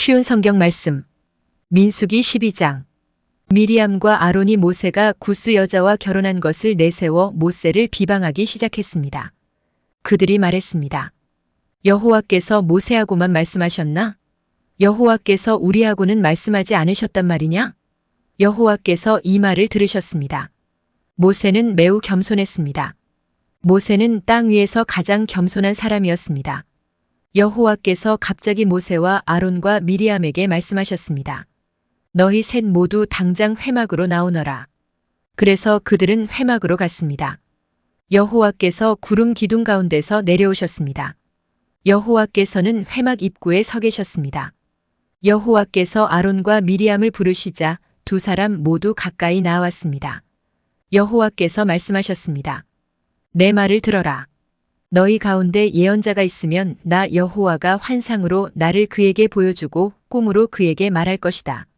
쉬운 성경 말씀. 민수기 12장. 미리암과 아론이 모세가 구스 여자와 결혼한 것을 내세워 모세를 비방하기 시작했습니다. 그들이 말했습니다. 여호와께서 모세하고만 말씀하셨나? 여호와께서 우리하고는 말씀하지 않으셨단 말이냐? 여호와께서 이 말을 들으셨습니다. 모세는 매우 겸손했습니다. 모세는 땅 위에서 가장 겸손한 사람이었습니다. 여호와께서 갑자기 모세와 아론과 미리암에게 말씀하셨습니다. 너희 셋 모두 당장 회막으로 나오너라. 그래서 그들은 회막으로 갔습니다. 여호와께서 구름 기둥 가운데서 내려오셨습니다. 여호와께서는 회막 입구에 서 계셨습니다. 여호와께서 아론과 미리암을 부르시자 두 사람 모두 가까이 나왔습니다. 여호와께서 말씀하셨습니다. 내 말을 들어라. 너희 가운데 예언자가 있으면 나 여호와가 환상으로 나를 그에게 보여주고 꿈으로 그에게 말할 것이다.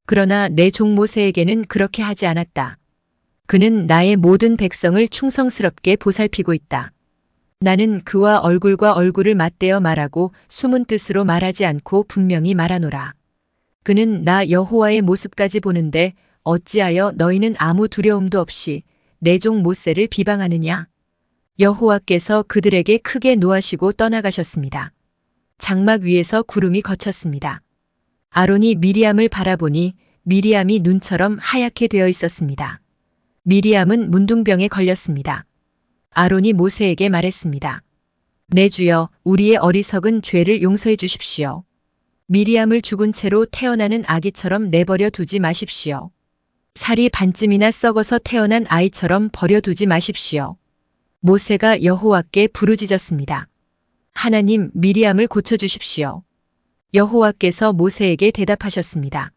그러나 내 종 모세에게는 그렇게 하지 않았다. 그는 나의 모든 백성을 충성스럽게 보살피고 있다. 나는 그와 얼굴과 얼굴을 맞대어 말하고 숨은 뜻으로 말하지 않고 분명히 말하노라. 그는 나 여호와의 모습까지 보는데 어찌하여 너희는 아무 두려움도 없이 내 종 모세를 비방하느냐? 여호와께서 그들에게 크게 노하시고 떠나가셨습니다. 장막 위에서 구름이 걷혔습니다. 아론이 미리암을 바라보니 미리암이 눈처럼 하얗게 되어 있었습니다. 미리암은 문둥병에 걸렸습니다. 아론이 모세에게 말했습니다. 내 주여, 우리의 어리석은 죄를 용서해 주십시오. 미리암을 죽은 채로 태어나는 아기처럼 내버려 두지 마십시오. 살이 반쯤이나 썩어서 태어난 아이처럼 버려두지 마십시오. 모세가 여호와께 부르짖었습니다. 하나님, 미리암을 고쳐주십시오. 여호와께서 모세에게 대답하셨습니다.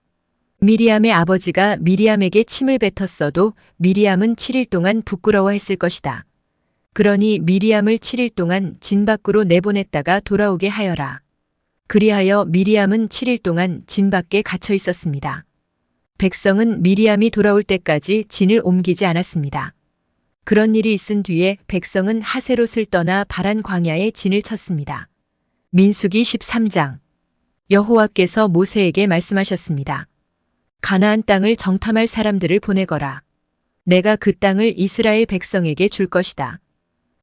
미리암의 아버지가 미리암에게 침을 뱉었어도 미리암은 7일 동안 부끄러워했을 것이다. 그러니 미리암을 7일 동안 진 밖으로 내보냈다가 돌아오게 하여라. 그리하여 미리암은 7일 동안 진 밖에 갇혀 있었습니다. 백성은 미리암이 돌아올 때까지 진을 옮기지 않았습니다. 그런 일이 있은 뒤에 백성은 하세롯을 떠나 바란 광야에 진을 쳤습니다. 민수기 13장. 여호와께서 모세에게 말씀하셨습니다. 가나안 땅을 정탐할 사람들을 보내거라. 내가 그 땅을 이스라엘 백성에게 줄 것이다.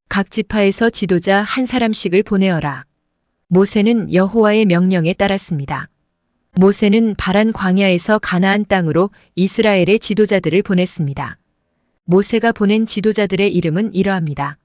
각 지파에서 지도자 한 사람씩을 보내어라. 모세는 여호와의 명령에 따랐습니다. 모세는 바란 광야에서 가나안 땅으로 이스라엘의 지도자들을 보냈습니다. 모세가 보낸 지도자들의 이름은 이러합니다.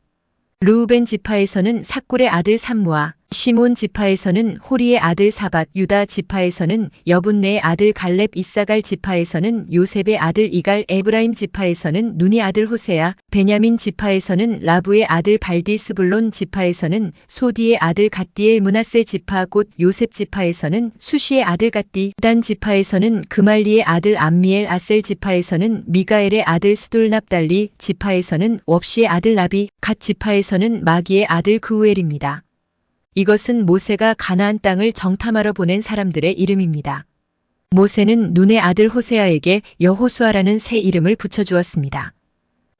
르우벤 지파에서는 삭굴의 아들 삼무아, 시몬 지파에서는 호리의 아들 사밧, 유다 지파에서는 여분네의 아들 갈렙, 이사갈 지파에서는 요셉의 아들 이갈, 에브라임 지파에서는 눈의 아들 호세아, 베냐민 지파에서는 라부의 아들 발디, 스불론 지파에서는 소디의 아들 갓디엘, 므낫세 지파 곧 요셉 지파에서는 수시의 아들 갓디, 단 지파에서는 그말리의 아들 암미엘, 아셀 지파에서는 미가엘의 아들 스돌, 납달리 지파에서는 웁시의 아들 나비, 갓 지파에서는 마기의 아들 그우엘입니다. 이것은 모세가 가나안 땅을 정탐하러 보낸 사람들의 이름입니다. 모세는 눈의 아들 호세아에게 여호수아라는 새 이름을 붙여주었습니다.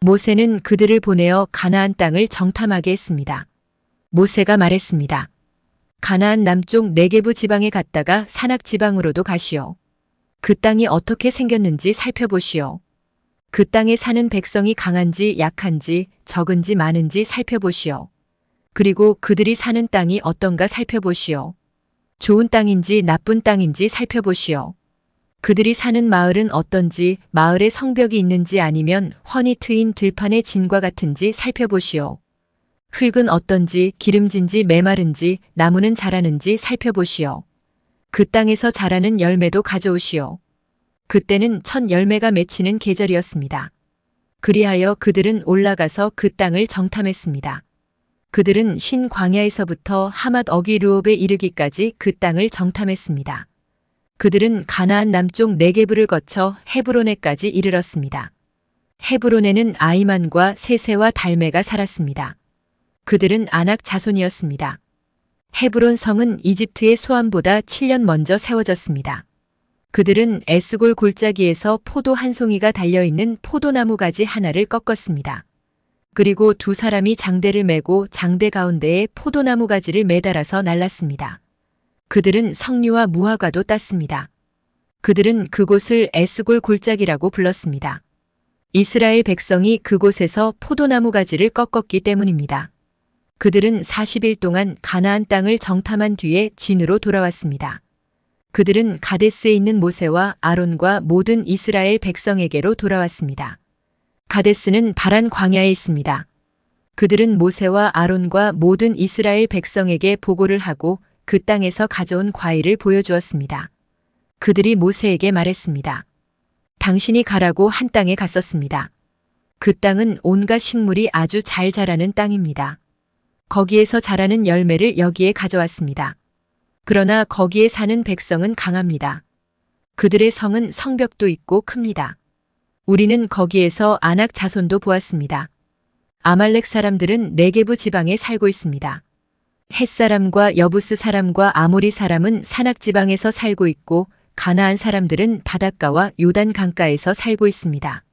모세는 그들을 보내어 가나안 땅을 정탐하게 했습니다. 모세가 말했습니다. 가나안 남쪽 네게부 지방에 갔다가 산악 지방으로도 가시오. 그 땅이 어떻게 생겼는지 살펴보시오. 그 땅에 사는 백성이 강한지 약한지 적은지 많은지 살펴보시오. 그리고 그들이 사는 땅이 어떤가 살펴보시오. 좋은 땅인지 나쁜 땅인지 살펴보시오. 그들이 사는 마을은 어떤지, 마을에 성벽이 있는지 아니면 훤히 트인 들판의 진과 같은지 살펴보시오. 흙은 어떤지, 기름진지 메마른지, 나무는 자라는지 살펴보시오. 그 땅에서 자라는 열매도 가져오시오. 그때는 첫 열매가 맺히는 계절이었습니다. 그리하여 그들은 올라가서 그 땅을 정탐했습니다. 그들은 신 광야에서부터 하맛 어기 르옵에 이르기까지 그 땅을 정탐했습니다. 그들은 가나안 남쪽 네게부를 거쳐 헤브론에까지 이르렀습니다. 헤브론에는 아이만과 세세와 달메가 살았습니다. 그들은 아낙 자손이었습니다. 헤브론 성은 이집트의 소암보다 7년 먼저 세워졌습니다. 그들은 에스골 골짜기에서 포도 한 송이가 달려있는 포도나무 가지 하나를 꺾었습니다. 그리고 두 사람이 장대를 메고 장대 가운데에 포도나무 가지를 매달아서 날랐습니다. 그들은 석류와 무화과도 땄습니다. 그들은 그곳을 에스골 골짜기라고 불렀습니다. 이스라엘 백성이 그곳에서 포도나무 가지를 꺾었기 때문입니다. 그들은 40일 동안 가나안 땅을 정탐한 뒤에 진으로 돌아왔습니다. 그들은 가데스에 있는 모세와 아론과 모든 이스라엘 백성에게로 돌아왔습니다. 가데스는 바란 광야에 있습니다. 그들은 모세와 아론과 모든 이스라엘 백성에게 보고를 하고 그 땅에서 가져온 과일을 보여주었습니다. 그들이 모세에게 말했습니다. 당신이 가라고 한 땅에 갔었습니다. 그 땅은 온갖 식물이 아주 잘 자라는 땅입니다. 거기에서 자라는 열매를 여기에 가져왔습니다. 그러나 거기에 사는 백성은 강합니다. 그들의 성은 성벽도 있고 큽니다. 우리는 거기에서 아낙 자손도 보았습니다. 아말렉 사람들은 네게부 지방에 살고 있습니다. 헷 사람과 여부스 사람과 아모리 사람은 산악 지방에서 살고 있고 가나안 사람들은 바닷가와 요단 강가에서 살고 있습니다.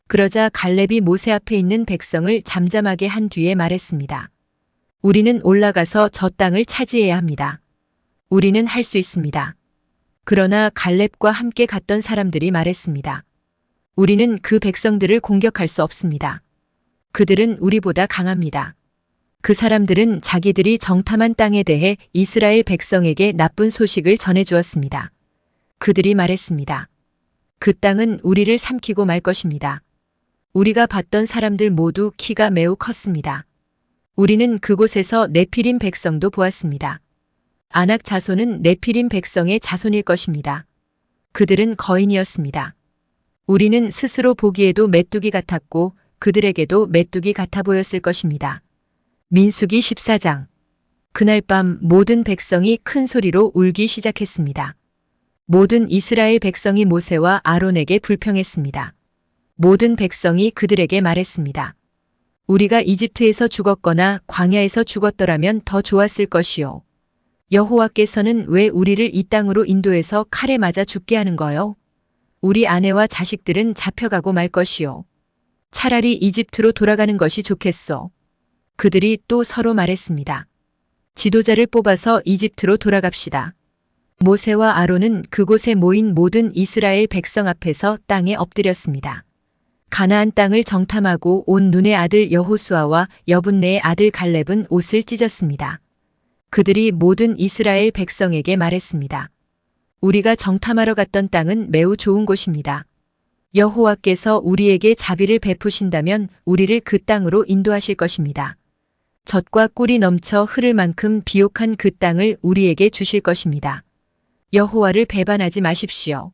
그러자 갈렙이 모세 앞에 있는 백성을 잠잠하게 한 뒤에 말했습니다. 우리는 올라가서 저 땅을 차지해야 합니다. 우리는 할 수 있습니다. 그러나 갈렙과 함께 갔던 사람들이 말했습니다. 우리는 그 백성들을 공격할 수 없습니다. 그들은 우리보다 강합니다. 그 사람들은 자기들이 정탐한 땅에 대해 이스라엘 백성에게 나쁜 소식을 전해주었습니다. 그들이 말했습니다. 그 땅은 우리를 삼키고 말 것입니다. 우리가 봤던 사람들 모두 키가 매우 컸습니다. 우리는 그곳에서 네피림 백성도 보았습니다. 아낙 자손은 네피림 백성의 자손일 것입니다. 그들은 거인이었습니다. 우리는 스스로 보기에도 메뚜기 같았고 그들에게도 메뚜기 같아 보였을 것입니다. 민수기 14장. 그날 밤 모든 백성이 큰 소리로 울기 시작했습니다. 모든 이스라엘 백성이 모세와 아론에게 불평했습니다. 모든 백성이 그들에게 말했습니다. 우리가 이집트에서 죽었거나 광야에서 죽었더라면 더 좋았을 것이요. 여호와께서는 왜 우리를 이 땅으로 인도해서 칼에 맞아 죽게 하는 거요? 우리 아내와 자식들은 잡혀가고 말 것이요. 차라리 이집트로 돌아가는 것이 좋겠소. 그들이 또 서로 말했습니다. 지도자를 뽑아서 이집트로 돌아갑시다. 모세와 아론은 그곳에 모인 모든 이스라엘 백성 앞에서 땅에 엎드렸습니다. 가나안 땅을 정탐하고 온 눈의 아들 여호수아와 여분네의 아들 갈렙은 옷을 찢었습니다. 그들이 모든 이스라엘 백성에게 말했습니다. 우리가 정탐하러 갔던 땅은 매우 좋은 곳입니다. 여호와께서 우리에게 자비를 베푸신다면 우리를 그 땅으로 인도하실 것입니다. 젖과 꿀이 넘쳐 흐를 만큼 비옥한 그 땅을 우리에게 주실 것입니다. 여호와를 배반하지 마십시오.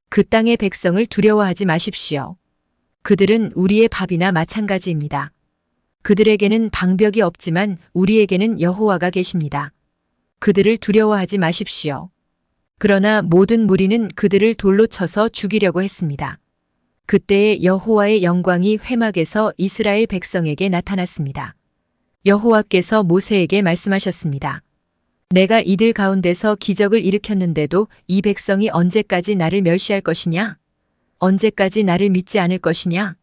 그 땅의 백성을 두려워하지 마십시오. 그들은 우리의 밥이나 마찬가지입니다. 그들에게는 방벽이 없지만 우리에게는 여호와가 계십니다. 그들을 두려워하지 마십시오. 그러나 모든 무리는 그들을 돌로 쳐서 죽이려고 했습니다. 그때에 여호와의 영광이 회막에서 이스라엘 백성에게 나타났습니다. 여호와께서 모세에게 말씀하셨습니다. 내가 이들 가운데서 기적을 일으켰는데도 이 백성이 언제까지 나를 멸시할 것이냐? 언제까지 나를 믿지 않을 것이냐?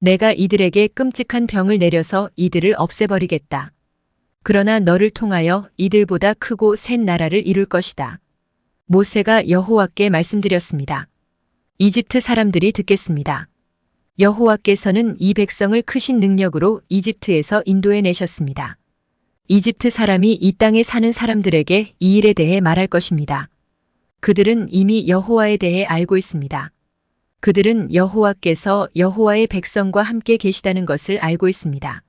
내가 이들에게 끔찍한 병을 내려서 이들을 없애버리겠다. 그러나 너를 통하여 이들보다 크고 센 나라를 이룰 것이다. 모세가 여호와께 말씀드렸습니다. 이집트 사람들이 듣겠습니다. 여호와께서는 이 백성을 크신 능력으로 이집트에서 인도해 내셨습니다. 이집트 사람이 이 땅에 사는 사람들에게 이 일에 대해 말할 것입니다. 그들은 이미 여호와에 대해 알고 있습니다. 그들은 여호와께서 여호와의 백성과 함께 계시다는 것을 알고 있습니다.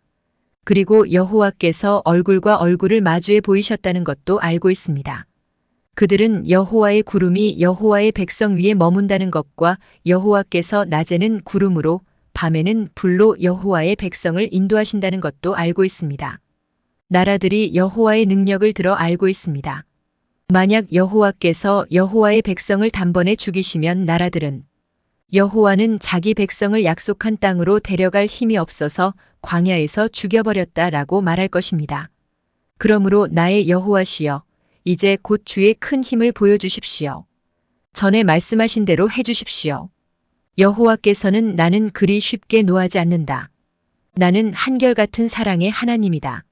그리고 여호와께서 얼굴과 얼굴을 마주해 보이셨다는 것도 알고 있습니다. 그들은 여호와의 구름이 여호와의 백성 위에 머문다는 것과 여호와께서 낮에는 구름으로 밤에는 불로 여호와의 백성을 인도하신다는 것도 알고 있습니다. 나라들이 여호와의 능력을 들어 알고 있습니다. 만약 여호와께서 여호와의 백성을 단번에 죽이시면 나라들은 여호와는 자기 백성을 약속한 땅으로 데려갈 힘이 없어서 광야에서 죽여버렸다라고 말할 것입니다. 그러므로 나의 여호와시여, 이제 곧 주의 큰 힘을 보여주십시오. 전에 말씀하신 대로 해주십시오. 여호와께서는 나는 그리 쉽게 노하지 않는다. 나는 한결같은 사랑의 하나님이다.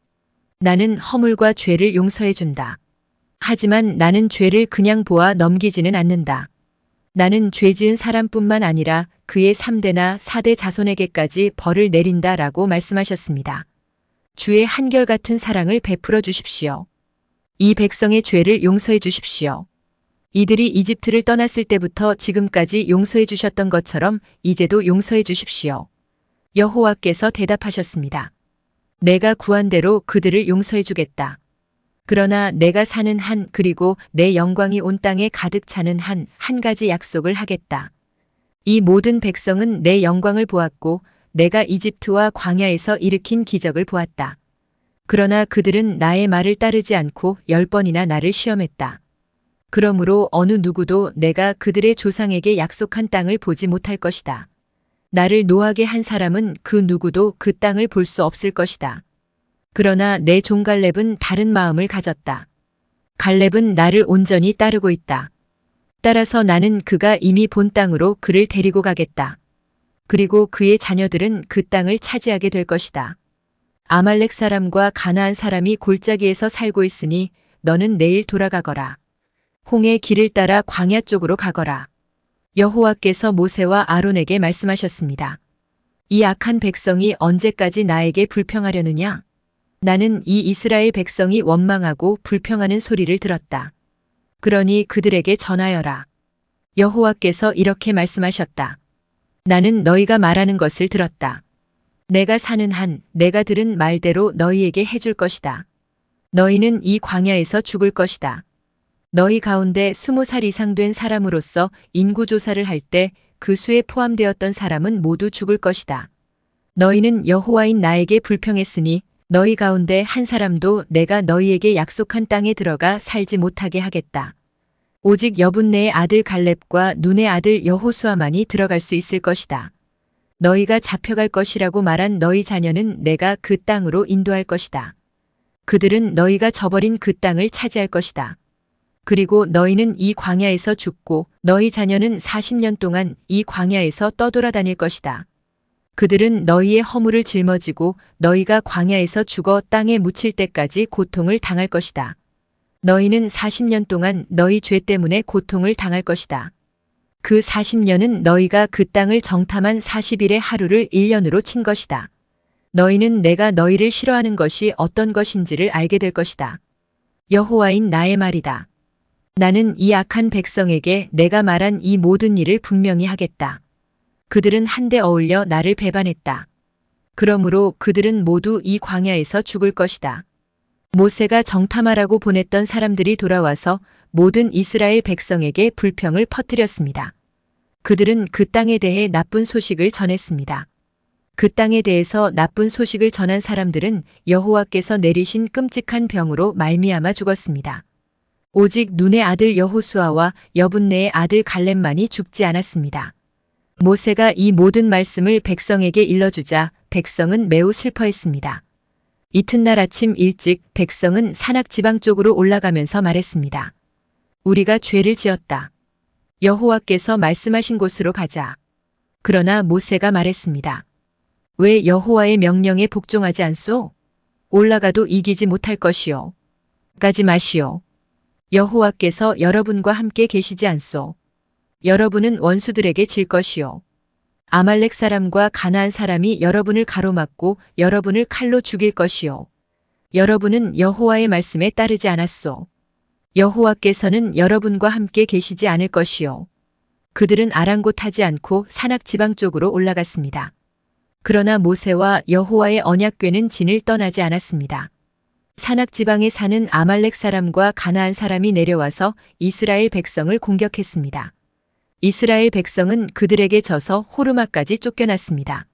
나는 허물과 죄를 용서해 준다. 하지만 나는 죄를 그냥 보아 넘기지는 않는다. 나는 죄 지은 사람뿐만 아니라 그의 3대나 4대 자손에게까지 벌을 내린다라고 말씀하셨습니다. 주의 한결같은 사랑을 베풀어 주십시오. 이 백성의 죄를 용서해 주십시오. 이들이 이집트를 떠났을 때부터 지금까지 용서해 주셨던 것처럼 이제도 용서해 주십시오. 여호와께서 대답하셨습니다. 내가 구한 대로 그들을 용서해 주겠다. 그러나 내가 사는 한 그리고 내 영광이 온 땅에 가득 차는 한 가지 약속을 하겠다. 이 모든 백성은 내 영광을 보았고 내가 이집트와 광야에서 일으킨 기적을 보았다. 그러나 그들은 나의 말을 따르지 않고 10번이나 나를 시험했다. 그러므로 어느 누구도 내가 그들의 조상에게 약속한 땅을 보지 못할 것이다. 나를 노하게 한 사람은 그 누구도 그 땅을 볼 수 없을 것이다. 그러나 내 종 갈렙은 다른 마음을 가졌다. 갈렙은 나를 온전히 따르고 있다. 따라서 나는 그가 이미 본 땅으로 그를 데리고 가겠다. 그리고 그의 자녀들은 그 땅을 차지하게 될 것이다. 아말렉 사람과 가나안 사람이 골짜기에서 살고 있으니 너는 내일 돌아가거라. 홍해 길을 따라 광야 쪽으로 가거라. 여호와께서 모세와 아론에게 말씀하셨습니다. 이 악한 백성이 언제까지 나에게 불평하려느냐? 나는 이 이스라엘 백성이 원망하고 불평하는 소리를 들었다. 그러니 그들에게 전하여라. 여호와께서 이렇게 말씀하셨다. 나는 너희가 말하는 것을 들었다. 내가 사는 한 내가 들은 말대로 너희에게 해줄 것이다. 너희는 이 광야에서 죽을 것이다. 너희 가운데 20살 이상 된 사람으로서 인구조사를 할 때 그 수에 포함되었던 사람은 모두 죽을 것이다. 너희는 여호와인 나에게 불평했으니 너희 가운데 한 사람도 내가 너희에게 약속한 땅에 들어가 살지 못하게 하겠다. 오직 여분네의 아들 갈렙과 눈의 아들 여호수아만이 들어갈 수 있을 것이다. 너희가 잡혀갈 것이라고 말한 너희 자녀는 내가 그 땅으로 인도할 것이다. 그들은 너희가 저버린 그 땅을 차지할 것이다. 그리고 너희는 이 광야에서 죽고 너희 자녀는 40년 동안 이 광야에서 떠돌아다닐 것이다. 그들은 너희의 허물을 짊어지고 너희가 광야에서 죽어 땅에 묻힐 때까지 고통을 당할 것이다. 너희는 40년 동안 너희 죄 때문에 고통을 당할 것이다. 그 40년은 너희가 그 땅을 정탐한 40일의 하루를 1년으로 친 것이다. 너희는 내가 너희를 싫어하는 것이 어떤 것인지를 알게 될 것이다. 여호와인 나의 말이다. 나는 이 악한 백성에게 내가 말한 이 모든 일을 분명히 하겠다. 그들은 한데 어울려 나를 배반했다. 그러므로 그들은 모두 이 광야에서 죽을 것이다. 모세가 정탐하라고 보냈던 사람들이 돌아와서 모든 이스라엘 백성에게 불평을 퍼뜨렸습니다. 그들은 그 땅에 대해 나쁜 소식을 전했습니다. 그 땅에 대해서 나쁜 소식을 전한 사람들은 여호와께서 내리신 끔찍한 병으로 말미암아 죽었습니다. 오직 눈의 아들 여호수아와 여분네의 아들 갈렙만이 죽지 않았습니다. 모세가 이 모든 말씀을 백성에게 일러주자 백성은 매우 슬퍼했습니다. 이튿날 아침 일찍 백성은 산악 지방 쪽으로 올라가면서 말했습니다. 우리가 죄를 지었다. 여호와께서 말씀하신 곳으로 가자. 그러나 모세가 말했습니다. 왜 여호와의 명령에 복종하지 않소? 올라가도 이기지 못할 것이요. 가지 마시오. 여호와께서 여러분과 함께 계시지 않소. 여러분은 원수들에게 질 것이요. 아말렉 사람과 가나안 사람이 여러분을 가로막고 여러분을 칼로 죽일 것이요. 여러분은 여호와의 말씀에 따르지 않았소. 여호와께서는 여러분과 함께 계시지 않을 것이요. 그들은 아랑곳하지 않고 산악 지방 쪽으로 올라갔습니다. 그러나 모세와 여호와의 언약궤는 진을 떠나지 않았습니다. 산악 지방에 사는 아말렉 사람과 가나안 사람이 내려와서 이스라엘 백성을 공격했습니다. 이스라엘 백성은 그들에게 져서 호르마까지 쫓겨났습니다.